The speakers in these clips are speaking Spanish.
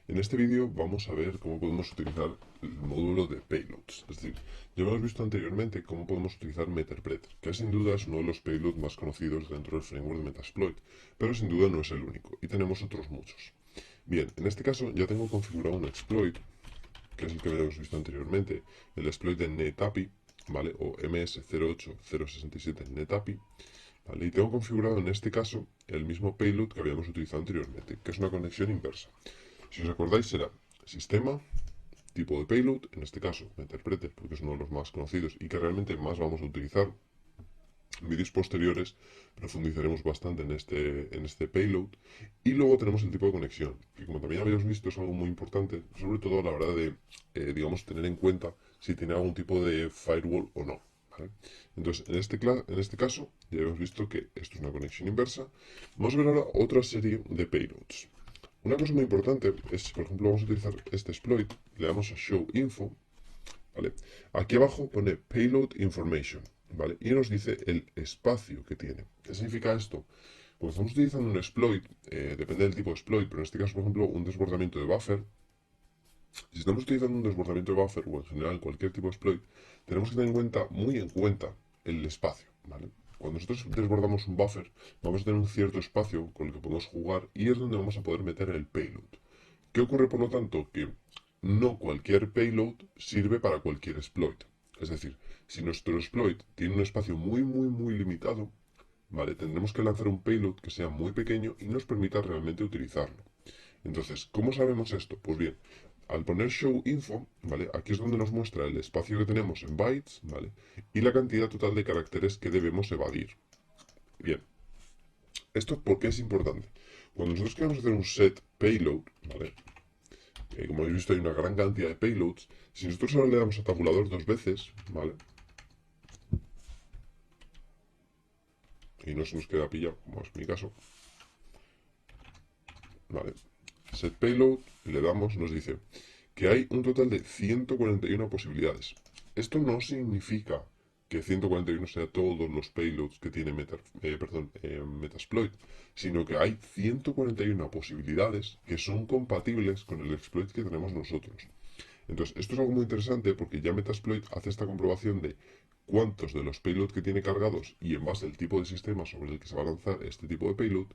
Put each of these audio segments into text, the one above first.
En este vídeo vamos a ver cómo podemos utilizar el módulo de payloads. Es decir, ya hemos visto anteriormente cómo podemos utilizar Meterpreter, que sin duda es uno de los payloads más conocidos dentro del framework de Metasploit, pero sin duda no es el único, y tenemos otros muchos. Bien, en este caso ya tengo configurado un exploit, que es el que habíamos visto anteriormente, el exploit de NetAPI, ¿vale? O MS08067 NetAPI, ¿vale? Y tengo configurado en este caso el mismo payload que habíamos utilizado anteriormente, que es una conexión inversa. Si os acordáis, será sistema, tipo de payload, en este caso Meterpreter, porque es uno de los más conocidos y que realmente más vamos a utilizar. En vídeos posteriores profundizaremos bastante en este payload. Y luego tenemos el tipo de conexión, que como también habéis visto es algo muy importante, sobre todo a la hora de, digamos, tener en cuenta si tiene algún tipo de firewall o no. ¿Vale? Entonces, en este caso, ya hemos visto que esto es una conexión inversa. Vamos a ver ahora otra serie de payloads. Una cosa muy importante es, por ejemplo, vamos a utilizar este exploit, le damos a show info, ¿vale? Aquí abajo pone payload information, ¿vale? Y nos dice el espacio que tiene. ¿Qué significa esto? Cuando estamos utilizando un exploit, depende del tipo de exploit, pero en este caso, por ejemplo, un desbordamiento de buffer, si estamos utilizando un desbordamiento de buffer o en general cualquier tipo de exploit, tenemos que tener en cuenta, muy en cuenta, el espacio, ¿vale? Cuando nosotros desbordamos un buffer, vamos a tener un cierto espacio con el que podemos jugar y es donde vamos a poder meter el payload. ¿Qué ocurre, por lo tanto? Que no cualquier payload sirve para cualquier exploit. Es decir, si nuestro exploit tiene un espacio muy limitado, ¿vale? Tendremos que lanzar un payload que sea muy pequeño y nos permita realmente utilizarlo. Entonces, ¿cómo sabemos esto? Pues bien, al poner show info, ¿vale? Aquí es donde nos muestra el espacio que tenemos en bytes, ¿vale? Y la cantidad total de caracteres que debemos evadir. Bien, ¿esto por qué es importante? Cuando nosotros queremos hacer un set payload, ¿vale? Como habéis visto hay una gran cantidad de payloads. Si nosotros ahora le damos a tabulador dos veces, ¿vale? Y no se nos queda pillado, como es mi caso, ¿vale? Set payload, le damos, nos dice que hay un total de 141 posibilidades. Esto no significa que 141 sea todos los payloads que tiene Metasploit, sino que hay 141 posibilidades que son compatibles con el exploit que tenemos nosotros. Entonces, esto es algo muy interesante porque ya Metasploit hace esta comprobación de cuántos de los payloads que tiene cargados y en base al tipo de sistema sobre el que se va a lanzar este tipo de payload,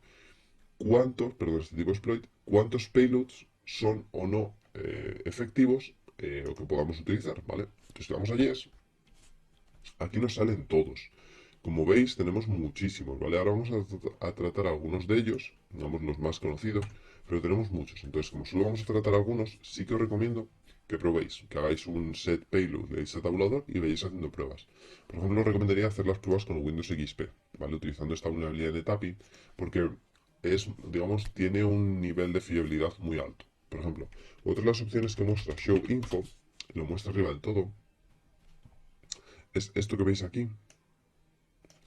este tipo de exploit, cuántos payloads son o no efectivos o que podamos utilizar, ¿vale? Entonces, le damos a Yes, aquí nos salen todos. Como veis, tenemos muchísimos, ¿vale? Ahora vamos a tratar algunos de ellos, digamos los más conocidos, pero tenemos muchos. Entonces, como solo vamos a tratar algunos, sí que os recomiendo que probéis, que hagáis un set payload, le deis a tabulador y vayáis haciendo pruebas. Por ejemplo, os recomendaría hacer las pruebas con Windows XP, ¿vale? Utilizando esta vulnerabilidad de TAPI, porque es, digamos, tiene un nivel de fiabilidad muy alto. Por ejemplo, otra de las opciones que muestra Show Info, lo muestra arriba del todo, es esto que veis aquí,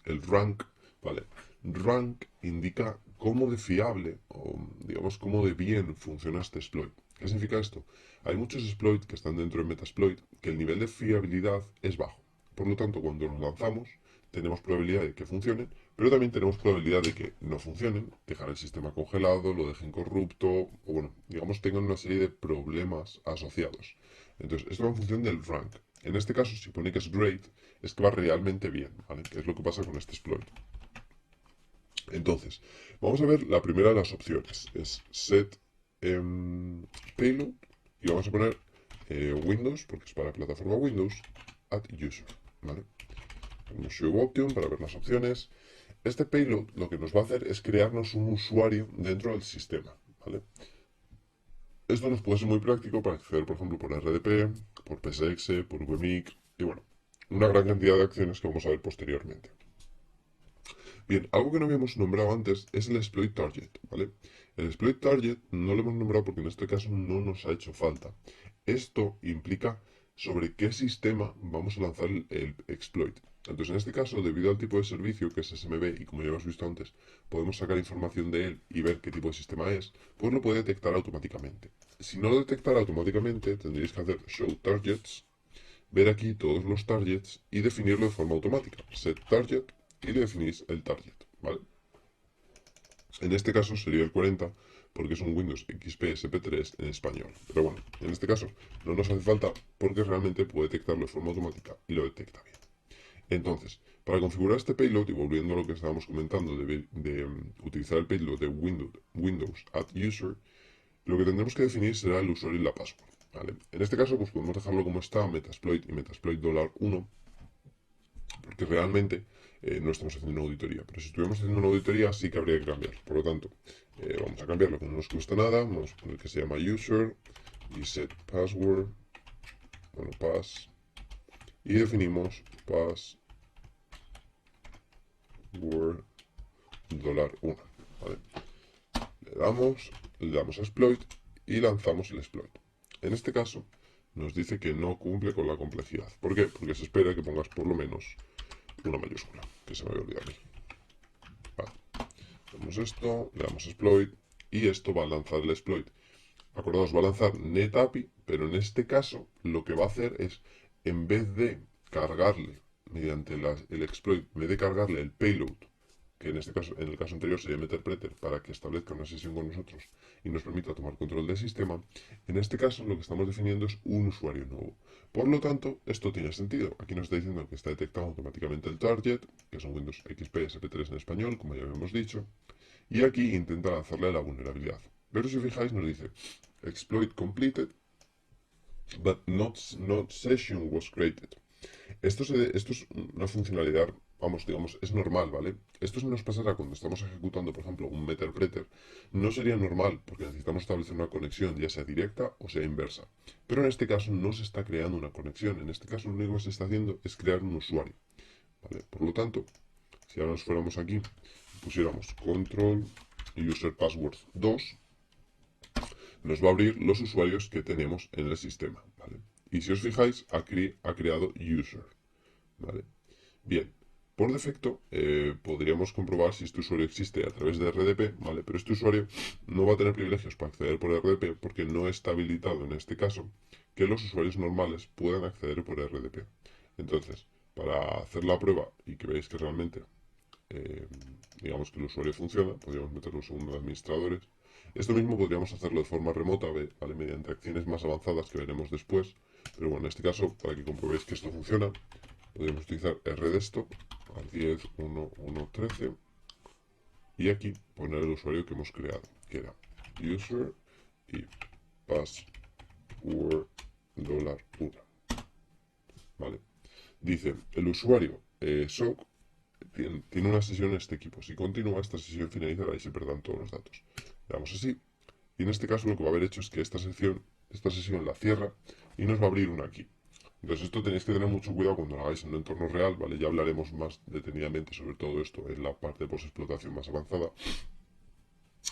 el rank, ¿vale? Rank indica cómo de fiable o digamos cómo de bien funciona este exploit. ¿Qué significa esto? Hay muchos exploits que están dentro de Metasploit que el nivel de fiabilidad es bajo. Por lo tanto, cuando los lanzamos, tenemos probabilidad de que funcionen, pero también tenemos probabilidad de que no funcionen, dejar el sistema congelado, lo dejen corrupto, o bueno, digamos tengan una serie de problemas asociados. Entonces, esto va en función del rank. En este caso, si pone que es great, es que va realmente bien, ¿vale? Que es lo que pasa con este exploit. Entonces, vamos a ver la primera de las opciones. Es set payload y vamos a poner Windows, porque es para plataforma Windows, add user, ¿vale? Ponemos show option para ver las opciones. Este payload lo que nos va a hacer es crearnos un usuario dentro del sistema, ¿vale? Esto nos puede ser muy práctico para acceder, por ejemplo, por RDP, por PSX, por VMIC y bueno, una gran cantidad de acciones que vamos a ver posteriormente. Bien, algo que no habíamos nombrado antes es el exploit target, ¿vale? El exploit target no lo hemos nombrado porque en este caso no nos ha hecho falta. Esto implica sobre qué sistema vamos a lanzar el exploit. Entonces, en este caso, debido al tipo de servicio que es SMB, y como ya hemos visto antes, podemos sacar información de él y ver qué tipo de sistema es, pues lo puede detectar automáticamente. Si no lo detectara automáticamente, tendríais que hacer show targets, ver aquí todos los targets y definirlo de forma automática. Set target y le definís el target, ¿vale? En este caso sería el 40 porque es un Windows XP SP3 en español. Pero bueno, en este caso no nos hace falta porque realmente puede detectarlo de forma automática y lo detecta bien. Entonces, para configurar este payload, y volviendo a lo que estábamos comentando de utilizar el payload de Windows add user, lo que tendremos que definir será el usuario y la password. ¿Vale? En este caso, pues podemos dejarlo como está, Metasploit y Metasploit $1, porque realmente no estamos haciendo una auditoría. Pero si estuviéramos haciendo una auditoría, sí que habría que cambiarlo. Por lo tanto, vamos a cambiarlo, que no nos cuesta nada. Vamos a poner que se llama user y set password, bueno, pass, y definimos password $1. ¿Vale? Le damos a exploit y lanzamos el exploit. En este caso, nos dice que no cumple con la complejidad. ¿Por qué? Porque se espera que pongas por lo menos una mayúscula, que se me había olvidado a mí. Vale. Hacemos esto, le damos exploit y esto va a lanzar el exploit. Acordaos, va a lanzar NetAPI, pero en este caso lo que va a hacer es, en vez de cargarle mediante el exploit, en vez de cargarle el payload, que en este caso, en el caso anterior sería Meterpreter, para que establezca una sesión con nosotros y nos permita tomar control del sistema, en este caso lo que estamos definiendo es un usuario nuevo. Por lo tanto, esto tiene sentido. Aquí nos está diciendo que está detectado automáticamente el target, que es un Windows XP SP3 en español, como ya habíamos dicho, y aquí intenta lanzarle la vulnerabilidad. Pero si os fijáis, nos dice exploit completed, but not session was created. Esto es una funcionalidad, vamos, digamos, es normal, ¿vale? Esto se nos pasará cuando estamos ejecutando, por ejemplo, un Meterpreter. No sería normal porque necesitamos establecer una conexión, ya sea directa o sea inversa. Pero en este caso no se está creando una conexión. En este caso lo único que se está haciendo es crear un usuario, ¿vale? Por lo tanto, si ahora nos fuéramos aquí, pusiéramos control user password 2, nos va a abrir los usuarios que tenemos en el sistema, ¿vale? Y si os fijáis, ha creado user, ¿vale? Bien, por defecto podríamos comprobar si este usuario existe a través de RDP, ¿vale? Pero este usuario no va a tener privilegios para acceder por RDP porque no está habilitado en este caso que los usuarios normales puedan acceder por RDP. Entonces, para hacer la prueba y que veáis que realmente eh, digamos que el usuario funciona, podríamos meterlo segundo de administradores. Esto mismo podríamos hacerlo de forma remota, ¿vale? Mediante acciones más avanzadas que veremos después. Pero bueno, en este caso, para que comprobéis que esto funciona, podríamos utilizar rdesktop al 10.1.1.13 y aquí poner el usuario que hemos creado, que era user y password $1. ¿Vale? Dice, el usuario SOC tiene una sesión en este equipo. Si continúa, esta sesión finalizará y se perderán todos los datos. Le damos así. Y en este caso lo que va a haber hecho es que esta sesión la cierra y nos va a abrir una aquí. Entonces esto tenéis que tener mucho cuidado cuando lo hagáis en un entorno real, ¿vale? Ya hablaremos más detenidamente sobre todo esto en la parte de post-explotación más avanzada.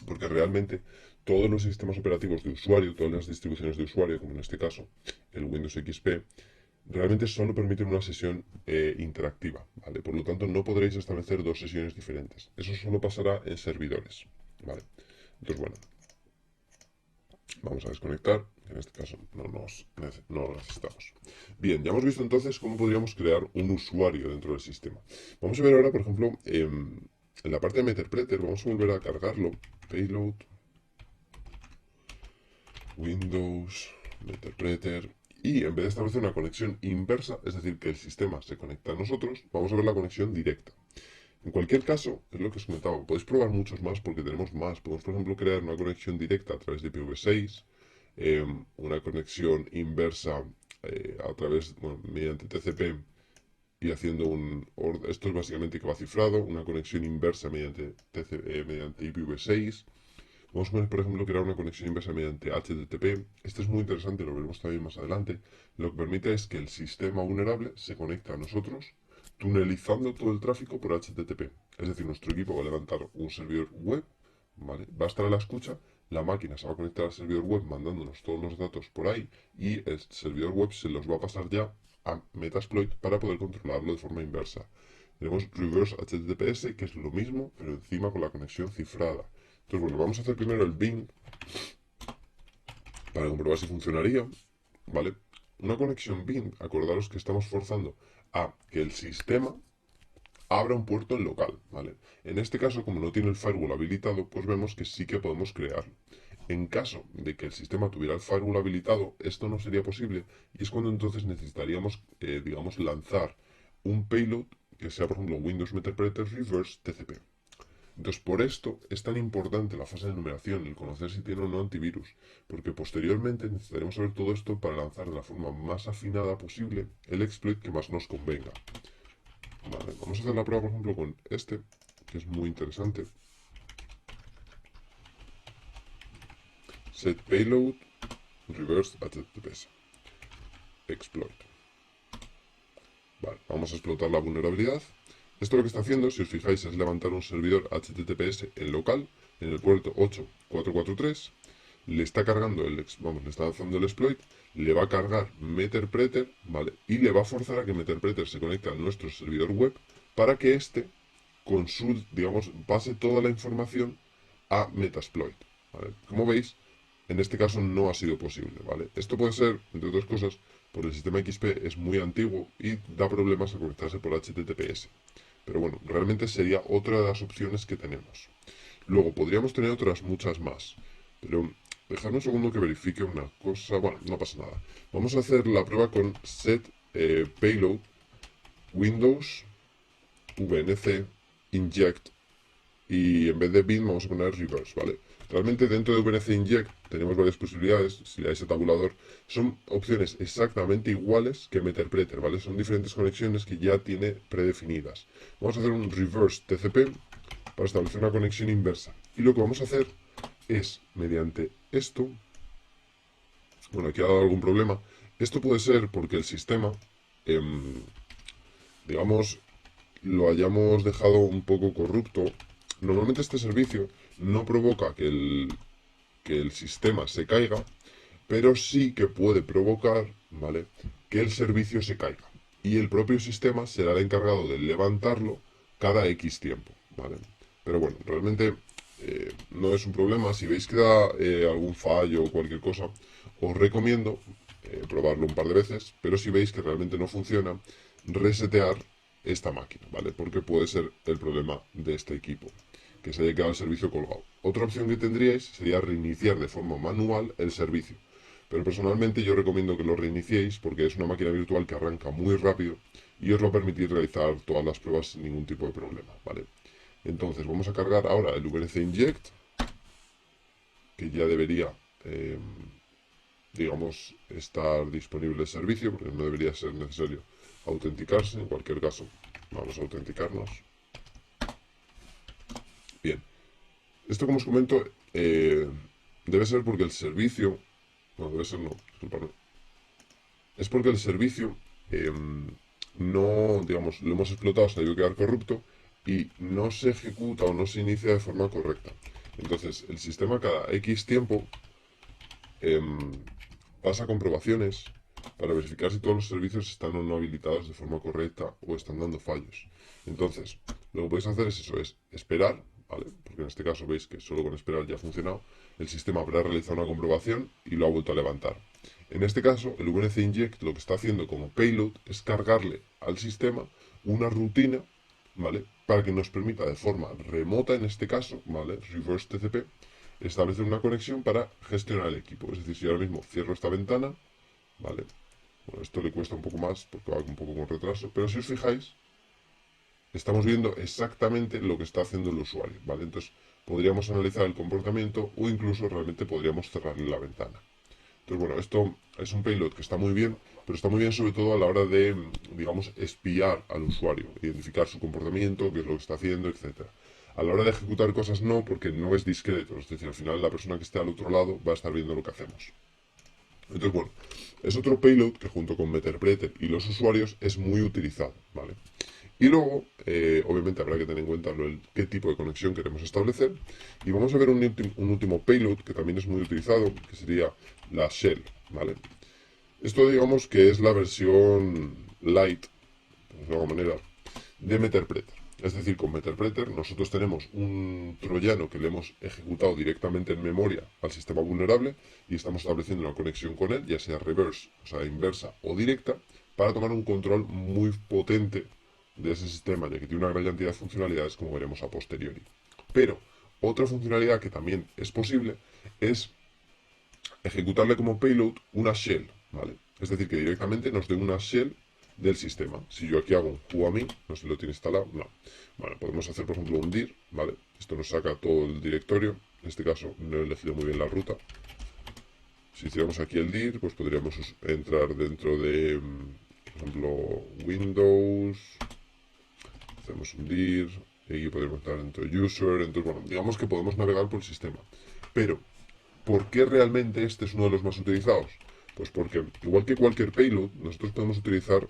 Porque realmente todos los sistemas operativos de usuario, todas las distribuciones de usuario, como en este caso el Windows XP, realmente solo permiten una sesión interactiva, ¿vale? Por lo tanto, no podréis establecer dos sesiones diferentes. Eso solo pasará en servidores, ¿vale? Entonces, bueno, vamos a desconectar, que en este caso no lo necesitamos. Bien, ya hemos visto entonces cómo podríamos crear un usuario dentro del sistema. Vamos a ver ahora, por ejemplo, en la parte de Meterpreter, vamos a volver a cargarlo. Payload, Windows, Meterpreter, y en vez de establecer una conexión inversa, es decir, que el sistema se conecta a nosotros, vamos a ver la conexión directa. En cualquier caso, es lo que os comentaba, podéis probar muchos más porque tenemos más. Podemos, por ejemplo, crear una conexión directa a través de IPv6, una conexión inversa a través, bueno, mediante TCP y haciendo esto es básicamente que va cifrado, una conexión inversa mediante mediante IPv6. Vamos a poner, por ejemplo, crear una conexión inversa mediante HTTP. Esto es muy interesante, lo veremos también más adelante. Lo que permite es que el sistema vulnerable se conecte a nosotros, tunelizando todo el tráfico por HTTP. Es decir, nuestro equipo va a levantar un servidor web, ¿vale? Va a estar a la escucha, la máquina se va a conectar al servidor web mandándonos todos los datos por ahí y el servidor web se los va a pasar ya a Metasploit para poder controlarlo de forma inversa. Tenemos Reverse HTTPS, que es lo mismo, pero encima con la conexión cifrada. Entonces, bueno, vamos a hacer primero el Bing para comprobar si funcionaría, ¿vale? Una conexión Bing, acordaros que estamos forzando a que el sistema abra un puerto en local, ¿vale? En este caso, como no tiene el firewall habilitado, pues vemos que sí que podemos crearlo. En caso de que el sistema tuviera el firewall habilitado, esto no sería posible y es cuando entonces necesitaríamos, digamos, lanzar un payload que sea, por ejemplo, Windows Meterpreter Reverse TCP. Entonces, por esto es tan importante la fase de numeración, el conocer si tiene o no antivirus, porque posteriormente necesitaremos saber todo esto para lanzar de la forma más afinada posible el exploit que más nos convenga. Vale, vamos a hacer la prueba, por ejemplo, con este, que es muy interesante. Set payload reverse HTTPS exploit. Vale, vamos a explotar la vulnerabilidad. Esto lo que está haciendo, si os fijáis, es levantar un servidor HTTPS en local, en el puerto 8443, le está cargando le está lanzando el exploit, le va a cargar Meterpreter, ¿vale? Y le va a forzar a que Meterpreter se conecte a nuestro servidor web para que éste consulte, digamos, pase toda la información a Metasploit, ¿vale? Como veis, en este caso no ha sido posible, ¿vale? Esto puede ser, entre otras cosas, porque el sistema XP es muy antiguo y da problemas a conectarse por HTTPS. Pero bueno, realmente sería otra de las opciones que tenemos. Luego, podríamos tener otras muchas más. Pero dejadme un segundo que verifique una cosa. Bueno, no pasa nada. Vamos a hacer la prueba con set payload Windows VNC inject y en vez de bin vamos a poner reverse, ¿vale? Realmente dentro de VNC inject tenemos varias posibilidades, si le dais a tabulador, son opciones exactamente iguales que Meterpreter, ¿vale? Son diferentes conexiones que ya tiene predefinidas. Vamos a hacer un reverse TCP para establecer una conexión inversa. Y lo que vamos a hacer es, mediante esto, bueno, aquí ha dado algún problema, esto puede ser porque el sistema, digamos, lo hayamos dejado un poco corrupto. Normalmente este servicio no provoca que el sistema se caiga, pero sí que puede provocar, ¿vale?, que el servicio se caiga. Y el propio sistema será el encargado de levantarlo cada X tiempo, ¿vale? Pero bueno, realmente no es un problema. Si veis que da algún fallo o cualquier cosa, os recomiendo probarlo un par de veces, pero si veis que realmente no funciona, resetear esta máquina, ¿vale? Porque puede ser el problema de este equipo, que se haya quedado el servicio colgado. Otra opción que tendríais sería reiniciar de forma manual el servicio. Pero personalmente yo recomiendo que lo reiniciéis porque es una máquina virtual que arranca muy rápido y os va a permitir realizar todas las pruebas sin ningún tipo de problema, ¿vale? Entonces vamos a cargar ahora el VNC Inject, que ya debería, digamos, estar disponible el servicio, porque no debería ser necesario autenticarse. En cualquier caso, vamos a autenticarnos. Bien, esto como os comento, debe ser porque el servicio, no, debe ser no, disculpadme, es porque el servicio no, digamos, lo hemos explotado, se ha debido quedar corrupto y no se ejecuta o no se inicia de forma correcta. Entonces, el sistema cada X tiempo pasa comprobaciones para verificar si todos los servicios están o no habilitados de forma correcta o están dando fallos. Entonces, lo que podéis hacer es eso, es esperar, ¿vale? Porque en este caso veis que solo con esperar ya ha funcionado. El sistema habrá realizado una comprobación y lo ha vuelto a levantar. En este caso, el VNC Inject lo que está haciendo como payload es cargarle al sistema una rutina, ¿vale?, para que nos permita de forma remota, en este caso, ¿vale?, reverse TCP, establecer una conexión para gestionar el equipo. Es decir, si ahora mismo cierro esta ventana, ¿vale? Bueno, esto le cuesta un poco más porque va un poco con retraso, pero si os fijáis, estamos viendo exactamente lo que está haciendo el usuario, ¿vale? Entonces, podríamos analizar el comportamiento o incluso realmente podríamos cerrarle la ventana. Entonces, bueno, esto es un payload que está muy bien, pero está muy bien sobre todo a la hora de, digamos, espiar al usuario, identificar su comportamiento, qué es lo que está haciendo, etc. A la hora de ejecutar cosas no, porque no es discreto, es decir, al final la persona que esté al otro lado va a estar viendo lo que hacemos. Entonces, bueno, es otro payload que junto con Meterpreter y los usuarios es muy utilizado, ¿vale? Y luego, obviamente habrá que tener en cuenta qué tipo de conexión queremos establecer. Y vamos a ver un último payload que también es muy utilizado, que sería la shell, ¿vale? Esto digamos que es la versión light, de alguna manera, de Meterpreter. Es decir, con Meterpreter nosotros tenemos un troyano que le hemos ejecutado directamente en memoria al sistema vulnerable y estamos estableciendo una conexión con él, ya sea reverse, o sea, inversa o directa, para tomar un control muy potente de ese sistema, ya que tiene una gran cantidad de funcionalidades, como veremos a posteriori. Pero otra funcionalidad que también es posible es ejecutarle como payload una shell, ¿vale? Es decir, que directamente nos dé una shell del sistema. Si yo aquí hago un whoami, no sé si lo tiene instalado, no. Bueno, podemos hacer, por ejemplo, un dir, ¿vale? Esto nos saca todo el directorio. En este caso no he elegido muy bien la ruta. Si hiciéramos aquí el dir, pues podríamos entrar dentro de, por ejemplo, Windows. Hacemos un dir, y aquí podemos entrar dentro de user. Entonces, bueno, digamos que podemos navegar por el sistema. Pero ¿por qué realmente este es uno de los más utilizados? Pues porque, igual que cualquier payload, nosotros podemos utilizar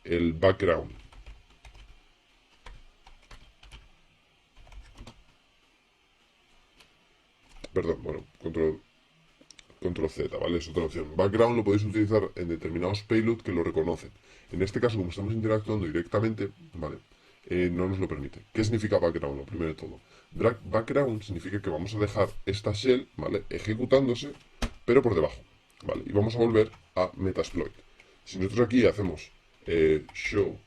el background. Perdón, bueno, control Z, ¿vale? Es otra opción. Background lo podéis utilizar en determinados payloads que lo reconocen. En este caso, como estamos interactuando directamente, ¿vale? No nos lo permite. ¿Qué significa background? Lo primero de todo. Background significa que vamos a dejar esta shell, ¿vale? Ejecutándose, pero por debajo, ¿vale? Y vamos a volver a Metasploit. Si nosotros aquí hacemos show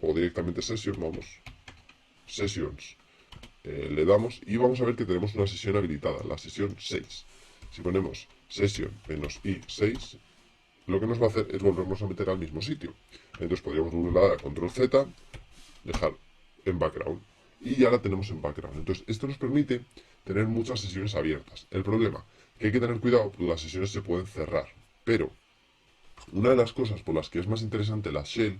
o directamente session, vamos, sessions, le damos y vamos a ver que tenemos una sesión habilitada, la sesión 6. Si ponemos session menos i6, lo que nos va a hacer es volvernos a meter al mismo sitio. Entonces podríamos volver a dar a control Z, dejar en background y ya la tenemos en background. Entonces esto nos permite tener muchas sesiones abiertas. El problema que hay que tener cuidado, las sesiones se pueden cerrar, pero una de las cosas por las que es más interesante la shell,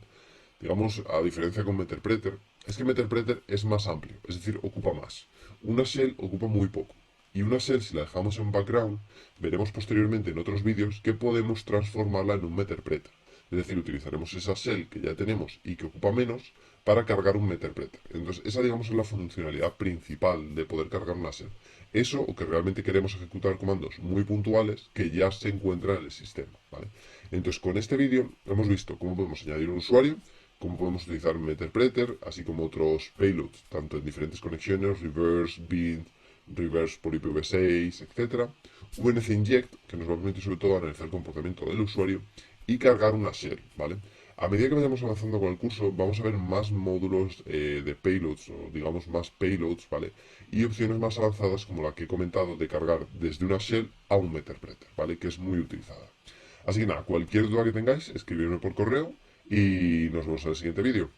digamos, a diferencia con Meterpreter, es que Meterpreter es más amplio, es decir, ocupa más. Una shell ocupa muy poco. Y una shell, si la dejamos en background, veremos posteriormente en otros vídeos que podemos transformarla en un Meterpreter. Es decir, utilizaremos esa shell que ya tenemos y que ocupa menos para cargar un Meterpreter. Entonces, esa, digamos, es la funcionalidad principal de poder cargar una shell. Eso o que realmente queremos ejecutar comandos muy puntuales que ya se encuentran en el sistema, ¿vale? Entonces, con este vídeo hemos visto cómo podemos añadir un usuario, cómo podemos utilizar Meterpreter, así como otros payloads, tanto en diferentes conexiones, reverse, bind, reverse por IPv6, etc. VNC Inject, que nos va a permitir sobre todo analizar el comportamiento del usuario y cargar una shell, ¿vale? A medida que vayamos avanzando con el curso, vamos a ver más módulos de payloads, o digamos más payloads, ¿vale? Y opciones más avanzadas como la que he comentado de cargar desde una shell a un Meterpreter, ¿vale? Que es muy utilizada. Así que nada, cualquier duda que tengáis, escribidme por correo y nos vemos en el siguiente vídeo.